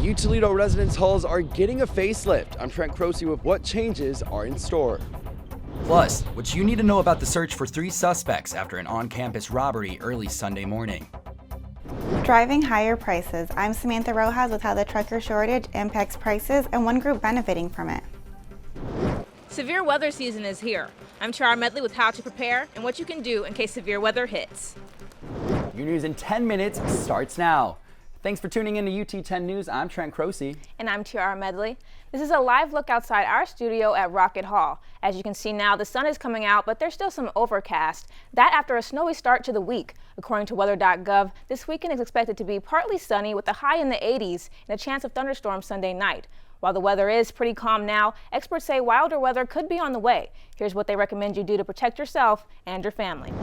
Toledo residence halls are getting a facelift. I'm Trent Croce with what changes are in store. Plus, what you need to know about the search for 3 suspects after an on-campus robbery early Sunday morning. Driving higher prices. I'm Samantha Rojas with how the trucker shortage impacts prices and one group benefiting from it. Severe weather season is here. I'm Tiara Medley with how to prepare and what you can do in case severe weather hits. Your news in 10 minutes starts now. Thanks for tuning in to UT 10 News. I'm Trent Croce. And I'm Tiara Medley. This is a live look outside our studio at Rocket Hall. As you can see now, the sun is coming out, but there's still some overcast. That after a snowy start to the week. According to weather.gov, this weekend is expected to be partly sunny with a high in the 80s and a chance of thunderstorms Sunday night. While the weather is pretty calm now, experts say wilder weather could be on the way. Here's what they recommend you do to protect yourself and your family.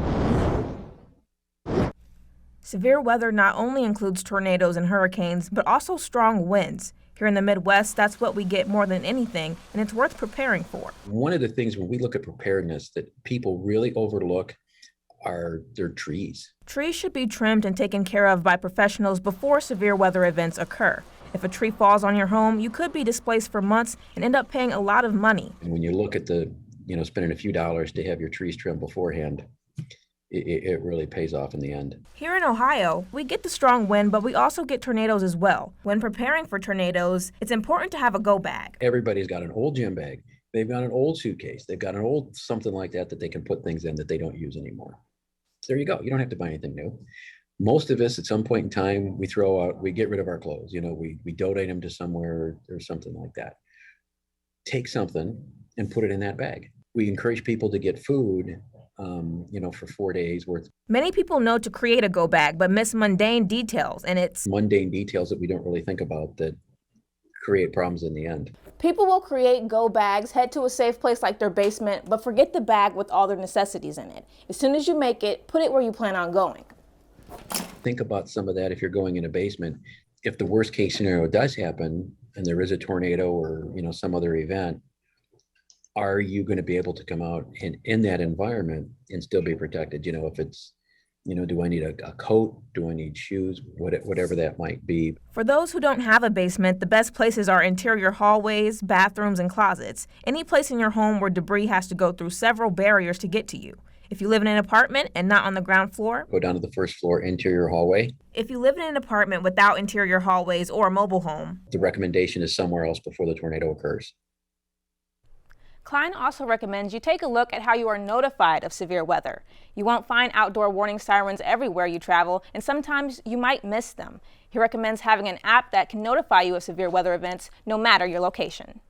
Severe weather not only includes tornadoes and hurricanes, but also strong winds. Here in the Midwest, that's what we get more than anything, and it's worth preparing for. One of the things when we look at preparedness that people really overlook are their trees. Trees should be trimmed and taken care of by professionals before severe weather events occur. If a tree falls on your home, you could be displaced for months and end up paying a lot of money. And when you look at spending a few dollars to have your trees trimmed beforehand, it really pays off in the end. Here in Ohio, we get the strong wind, but we also get tornadoes as well. When preparing for tornadoes, it's important to have a go bag. Everybody's got an old gym bag. They've got an old suitcase. They've got an old something like that they can put things in that they don't use anymore. There you go. You don't have to buy anything new. Most of us at some point in time, we get rid of our clothes. We donate them to somewhere or something like that. Take something and put it in that bag. We encourage people to get food for 4 days worth. Many people know to create a go bag, but miss mundane details, and it's mundane details that we don't really think about that create problems in the end. People will create go bags, head to a safe place like their basement, but forget the bag with all their necessities in it. As soon as you make it, put it where you plan on going. Think about some of that if you're going in a basement. If the worst case scenario does happen and there is a tornado or some other event, are you going to be able to come out in that environment and still be protected? If it's, do I need a coat? Do I need shoes? Whatever that might be. For those who don't have a basement, the best places are interior hallways, bathrooms, and closets. Any place in your home where debris has to go through several barriers to get to you. If you live in an apartment and not on the ground floor, go down to the first floor interior hallway. If you live in an apartment without interior hallways or a mobile home, the recommendation is somewhere else before the tornado occurs. Klein also recommends you take a look at how you are notified of severe weather. You won't find outdoor warning sirens everywhere you travel, and sometimes you might miss them. He recommends having an app that can notify you of severe weather events, no matter your location.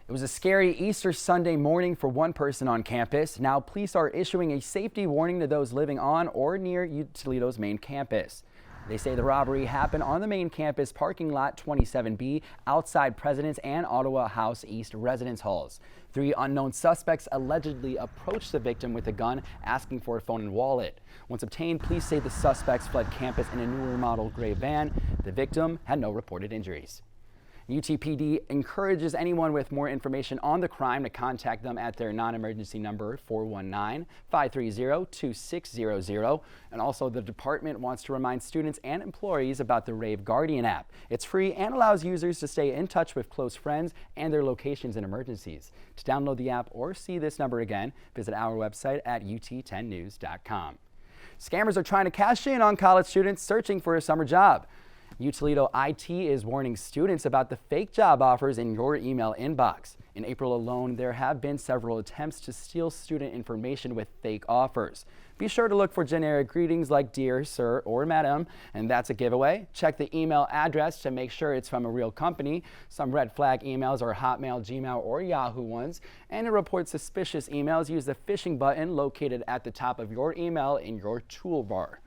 It was a scary Easter Sunday morning for one person on campus. Now police are issuing a safety warning to those living on or near Toledo's main campus. They say the robbery happened on the main campus parking lot 27B outside President's and Ottawa House East residence halls. 3 unknown suspects allegedly approached the victim with a gun, asking for a phone and wallet. Once obtained, police say the suspects fled campus in a newer model gray van. The victim had no reported injuries. UTPD encourages anyone with more information on the crime to contact them at their non-emergency number 419-530-2600. And also the department wants to remind students and employees about the Rave Guardian app. It's free and allows users to stay in touch with close friends and their locations in emergencies. To download the app or see this number again, visit our website at ut10news.com. Scammers are trying to cash in on college students searching for a summer job. Toledo IT is warning students about the fake job offers in your email inbox. In April alone, there have been several attempts to steal student information with fake offers. Be sure to look for generic greetings like dear, sir, or madam, and that's a giveaway. Check the email address to make sure it's from a real company. Some red flag emails are Hotmail, Gmail, or Yahoo ones. And to report suspicious emails, use the phishing button located at the top of your email in your toolbar.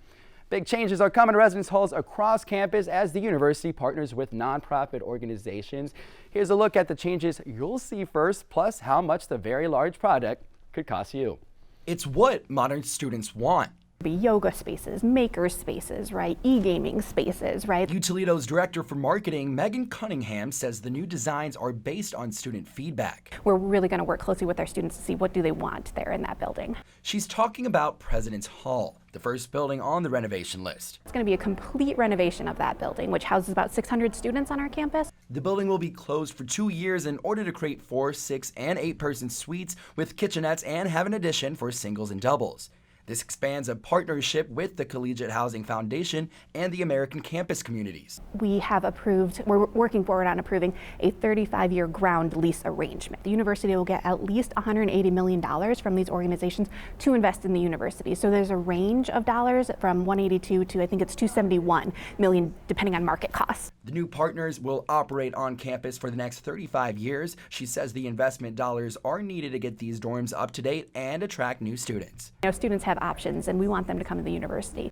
Big changes are coming to residence halls across campus as the university partners with nonprofit organizations. Here's a look at the changes you'll see first, plus how much the very large project could cost you. It's what modern students want. Be yoga spaces, maker spaces, right? E-gaming spaces, right? Toledo's director for marketing, Megan Cunningham, says the new designs are based on student feedback. We're really going to work closely with our students to see what do they want there in that building. She's talking about President's Hall. the first building on the renovation list. It's going to be a complete renovation of that building, which houses about 600 students on our campus. The building will be closed for 2 years in order to create 4, 6, and 8-person suites with kitchenettes and have an addition for singles and doubles. This expands a partnership with the Collegiate Housing Foundation and the American Campus Communities. We're working forward on approving a 35-year ground lease arrangement. The university will get at least $180 million from these organizations to invest in the university. So there's a range of dollars from 182 to I think it's 271 million, depending on market costs. The new partners will operate on campus for the next 35 years. She says the investment dollars are needed to get these dorms up to date and attract new students. Students have options, and we want them to come to the university.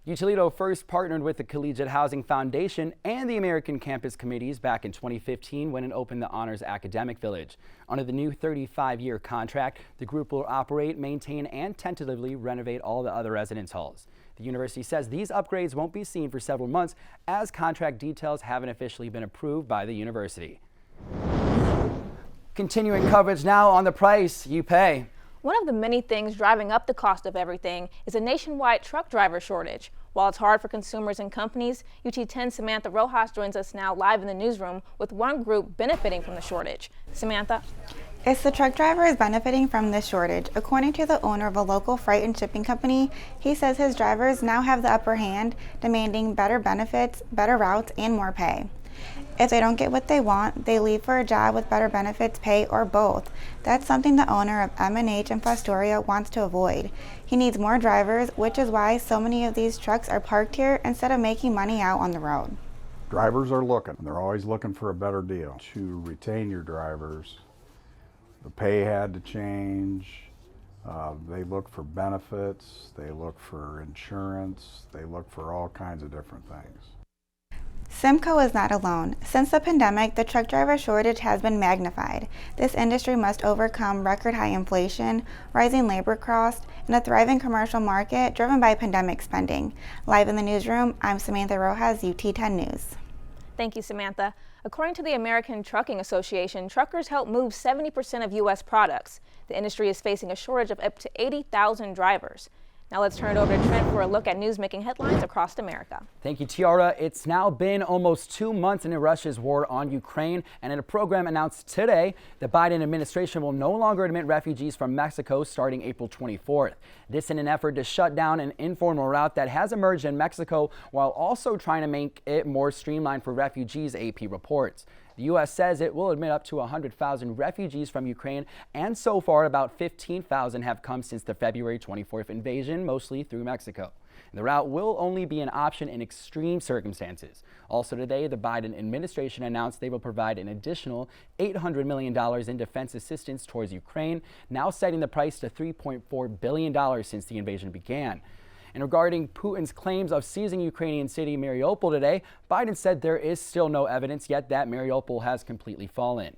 UToledo first partnered with the Collegiate Housing Foundation and the American Campus Committees back in 2015 when it opened the Honors Academic Village. Under the new 35-year contract, the group will operate, maintain, and tentatively renovate all the other residence halls. The university says these upgrades won't be seen for several months as contract details haven't officially been approved by the university. Continuing coverage now on the price you pay. One of the many things driving up the cost of everything is a nationwide truck driver shortage. While it's hard for consumers and companies, UT10's Samantha Rojas joins us now live in the newsroom with one group benefiting from the shortage. Samantha? It's the truck drivers benefiting from this shortage. According to the owner of a local freight and shipping company, he says his drivers now have the upper hand, demanding better benefits, better routes, and more pay. If they don't get what they want, they leave for a job with better benefits, pay, or both. That's something the owner of M&H in Fostoria wants to avoid. He needs more drivers, which is why so many of these trucks are parked here instead of making money out on the road. Drivers are looking. They're always looking for a better deal. To retain your drivers, the pay had to change. They look for benefits. They look for insurance. They look for all kinds of different things. Simco is not alone. Since the pandemic, the truck driver shortage has been magnified. This industry must overcome record high inflation, rising labor costs, and a thriving commercial market driven by pandemic spending. Live in the newsroom, I'm Samantha Rojas, UT10 News. Thank you, Samantha. According to the American Trucking Association, truckers help move 70% of U.S. products. The industry is facing a shortage of up to 80,000 drivers. Now let's turn it over to Trent for a look at news-making headlines across America. Thank you, Tiara. It's now been almost 2 months into Russia's war on Ukraine, and in a program announced today, the Biden administration will no longer admit refugees from Mexico starting April 24th. This in an effort to shut down an informal route that has emerged in Mexico while also trying to make it more streamlined for refugees, AP reports. The U.S. says it will admit up to 100,000 refugees from Ukraine, and so far about 15,000 have come since the February 24th invasion, mostly through Mexico. The route will only be an option in extreme circumstances. Also today, the Biden administration announced they will provide an additional $800 million in defense assistance towards Ukraine, now setting the price to $3.4 billion since the invasion began. And regarding Putin's claims of seizing Ukrainian city Mariupol today, Biden said there is still no evidence yet that Mariupol has completely fallen.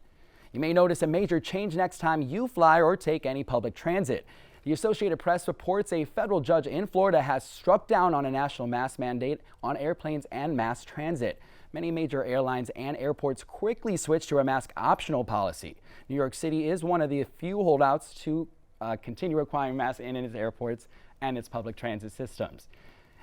You may notice a major change next time you fly or take any public transit. The Associated Press reports a federal judge in Florida has struck down on a national mask mandate on airplanes and mass transit. Many major airlines and airports quickly switched to a mask optional policy. New York City is one of the few holdouts to continue requiring masks in its airports and its public transit systems.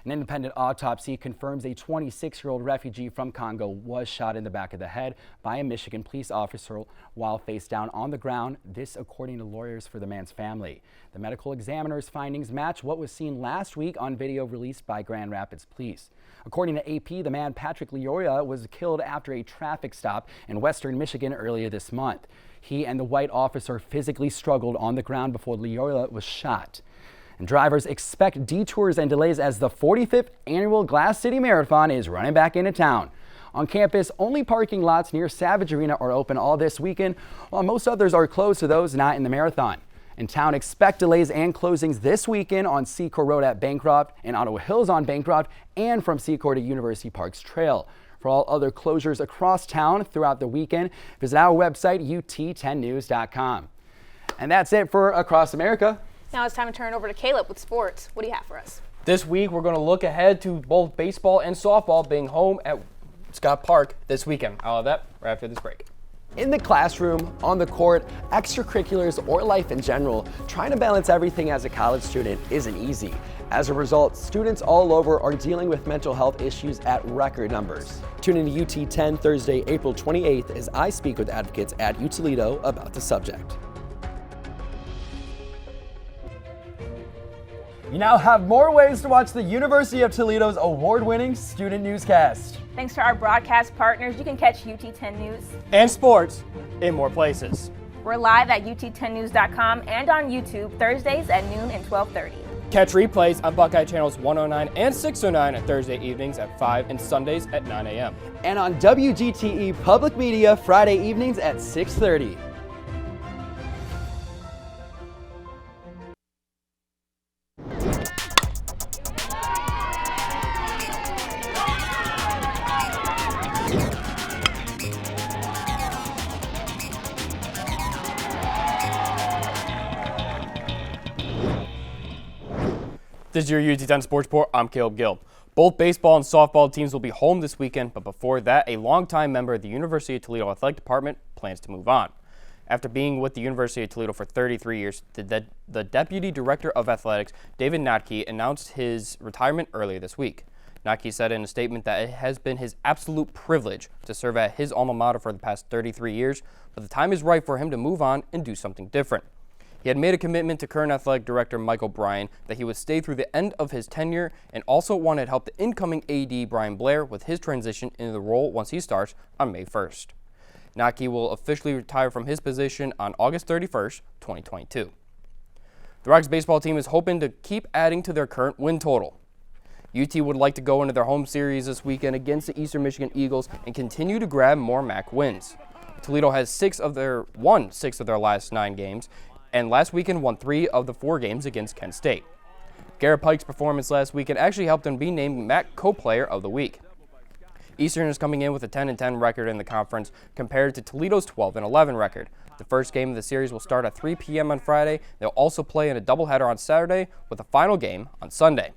An independent autopsy confirms a 26-year-old refugee from Congo was shot in the back of the head by a Michigan police officer while face down on the ground, this according to lawyers for the man's family. The medical examiner's findings match what was seen last week on video released by Grand Rapids Police. According to AP, the man Patrick Leoria was killed after a traffic stop in western Michigan earlier this month. He and the white officer physically struggled on the ground before Leoria was shot. And drivers expect detours and delays as the 45th annual Glass City Marathon is running back into town. On campus, only parking lots near Savage Arena are open all this weekend, while most others are closed to those not in the marathon. In town, expect delays and closings this weekend on Secor Road at Bancroft and Ottawa Hills on Bancroft and from Secor to University Parks Trail. For all other closures across town throughout the weekend, visit our website, ut10news.com. And that's it for Across America. Now it's time to turn over to Caleb with sports. What do you have for us? This week, we're going to look ahead to both baseball and softball being home at Scott Park this weekend. I'll have that right after this break. In the classroom, on the court, extracurriculars, or life in general, trying to balance everything as a college student isn't easy. As a result, students all over are dealing with mental health issues at record numbers. Tune in to UT 10 Thursday, April 28th as I speak with advocates at U Toledo about the subject. You now have more ways to watch the University of Toledo's award-winning student newscast. Thanks to our broadcast partners, you can catch UT 10 News and sports in more places. We're live at UT10news.com and on YouTube Thursdays at noon and 12:30. Catch replays on Buckeye Channels 109 and 609 on Thursday evenings at 5 and Sundays at 9 a.m. And on WGTE Public Media Friday evenings at 6:30. This is your UT 10 Sports Report. I'm Caleb Gill. Both baseball and softball teams will be home this weekend, but before that, a longtime member of the University of Toledo Athletic Department plans to move on. After being with the University of Toledo for 33 years, the Deputy Director of Athletics, David Notke, announced his retirement earlier this week. Notke said in a statement that it has been his absolute privilege to serve at his alma mater for the past 33 years, but the time is right for him to move on and do something different. He had made a commitment to current athletic director Michael Bryan that he would stay through the end of his tenure and also wanted help the incoming AD Brian Blair with his transition into the role once he starts on May 1st. Notke will officially retire from his position on August 31st, 2022. The Rockets baseball team is hoping to keep adding to their current win total. UT would like to go into their home series this weekend against the Eastern Michigan Eagles and continue to grab more MAC wins. Toledo has won six of their last 9 games, and last weekend won 3 of the 4 games against Kent State. Garrett Pike's performance last weekend actually helped him be named MAC Co-Player of the Week. Eastern is coming in with a 10-10 record in the conference compared to Toledo's 12-11 record. The first game of the series will start at 3 p.m. on Friday. They'll also play in a doubleheader on Saturday with a final game on Sunday.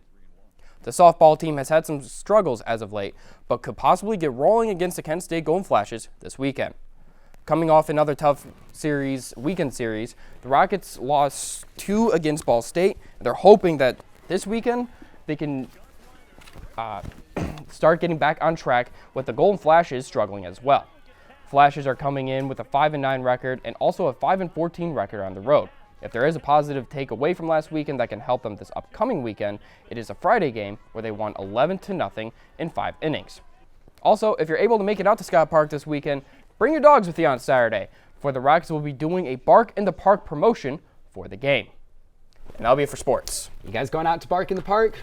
The softball team has had some struggles as of late, but could possibly get rolling against the Kent State Golden Flashes this weekend. Coming off another tough weekend series, the Rockets lost 2 against Ball State. They're hoping that this weekend they can start getting back on track with the Golden Flashes struggling as well. Flashes are coming in with a 5-9 record and also a 5-14 record on the road. If there is a positive takeaway from last weekend that can help them this upcoming weekend, it is a Friday game where they won 11-0 in 5 innings. Also, if you're able to make it out to Scott Park this weekend, bring your dogs with you on Saturday, for the Rockets will be doing a Bark in the Park promotion for the game. And that'll be it for sports. You guys going out to Bark in the Park?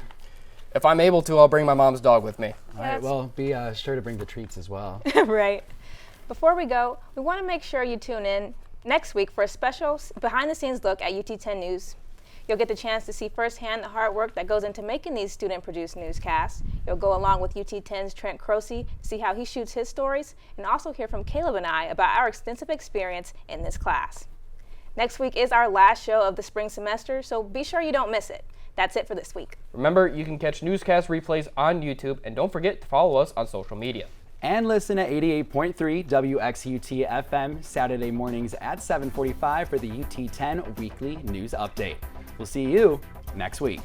If I'm able to, I'll bring my mom's dog with me. All right, well, be sure to bring the treats as well. Right. Before we go, we want to make sure you tune in next week for a special behind-the-scenes look at UT 10 News. You'll get the chance to see firsthand the hard work that goes into making these student-produced newscasts. You'll go along with UT 10's Trent Croce to see how he shoots his stories, and also hear from Caleb and I about our extensive experience in this class. Next week is our last show of the spring semester, so be sure you don't miss it. That's it for this week. Remember, you can catch newscast replays on YouTube, and don't forget to follow us on social media. And listen at 88.3 WXUT FM Saturday mornings at 7:45 for the UT 10 Weekly News Update. We'll see you next week.